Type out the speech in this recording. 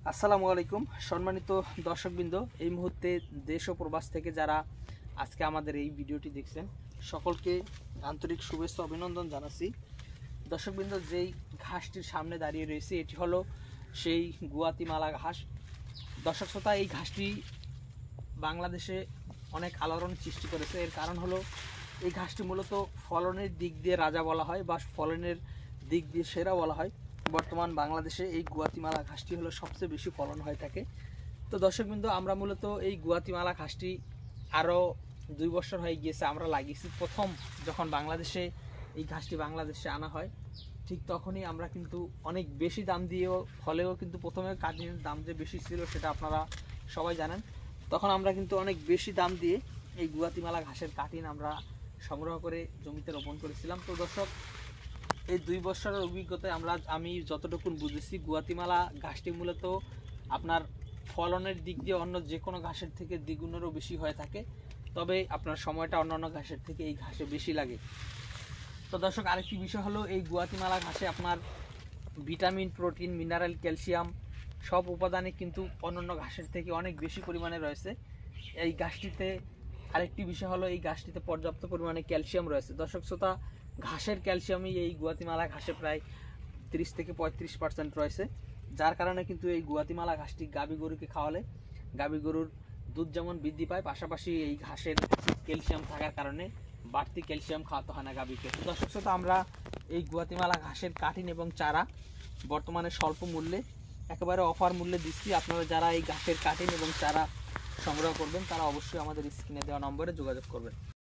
আসসালামু আলাইকুম সম্মানিত দর্শকবৃন্দ, এই মুহূর্তে দেশ ও প্রবাস থেকে যারা আজকে আমাদের এই ভিডিওটি দেখছেন সকলকে আন্তরিক শুভেচ্ছা অভিনন্দন জানাচ্ছি। দর্শকবৃন্দ, যেই ঘাসটির সামনে দাঁড়িয়ে রয়েছে এটি হলো সেই গুয়াতিমালা ঘাস। দর্শক শ্রোতা, এই ঘাসটি বাংলাদেশে অনেক আলোড়ন সৃষ্টি করেছে। এর কারণ হলো এই ঘাসটি মূলত ফলনের দিক দিয়ে রাজা বলা হয় বা ফলনের দিক দিয়ে সেরা বলা হয়। বর্তমান বাংলাদেশে এই গুয়াতিমালা ঘাসটি হলো সবচেয়ে বেশি ফলন হয়ে থাকে। তো দর্শকবৃন্দ, আমরা মূলত এই গুয়াতিমালা ঘাসটি আরও 2 বছর হয়ে গিয়েছে আমরা লাগিয়েছি। প্রথম যখন বাংলাদেশে এই ঘাসটি বাংলাদেশে আনা হয় ঠিক তখনই আমরা কিন্তু অনেক বেশি দাম দিয়েও ফলেও কিন্তু প্রথমে কাটিনের দাম যে বেশি ছিল সেটা আপনারা সবাই জানেন। তখন আমরা কিন্তু অনেক বেশি দাম দিয়ে এই গুয়াতিমালা ঘাসের কাটিন আমরা সংগ্রহ করে জমিতে রোপণ করেছিলাম। তো দর্শক, এই 2 বছরের অভিজ্ঞতায় আমি যতটুকু বুঝেছি, গুয়াতিমালা ঘাসটি মূলত আপনার ফলনের দিক দিয়ে অন্য যে কোনো ঘাসের থেকে দ্বিগুণেরও বেশি হয়ে থাকে, তবে আপনার সময়টা অন্যান্য ঘাসের থেকে এই ঘাসে বেশি লাগে। তো দর্শক, আরেকটি বিষয় হলো এই গুয়াতিমালা ঘাসে আপনার ভিটামিন, প্রোটিন, মিনারেল, ক্যালসিয়াম সব উপাদানই কিন্তু অন্যান্য ঘাসের থেকে অনেক বেশি পরিমাণে রয়েছে। এই ঘাসটিতে আরেকটি বিষয় হলো এই ঘাসটিতে পর্যাপ্ত পরিমাণে ক্যালসিয়াম রয়েছে। দর্শক শ্রোতা, ঘাসের ক্যালসিয়ামই এই গুয়াতিমালা ঘাসে প্রায় 30 থেকে 35% রয়েছে, যার কারণে কিন্তু এই গুয়াতিমালা ঘাসটি গাভী গরুকে খাওয়ালে গাভী গরুর দুধ যেমন বৃদ্ধি পায়, পাশাপাশি এই ঘাসের ক্যালসিয়াম থাকার কারণে বাড়তি ক্যালসিয়াম খাওয়াতে হয় না গাভীকে। তো দর্শক শ্রোতা, আমরা এই গুয়াতিমালা ঘাসের কাটিন এবং চারা বর্তমানে স্বল্প মূল্যে, একেবারে অফার মূল্যে দিচ্ছি। আপনারা যারা এই ঘাসের কাটিন এবং চারা সংগ্রহ করবেন তারা অবশ্যই আমাদের স্ক্রিনে দেওয়া নম্বরে যোগাযোগ করবেন।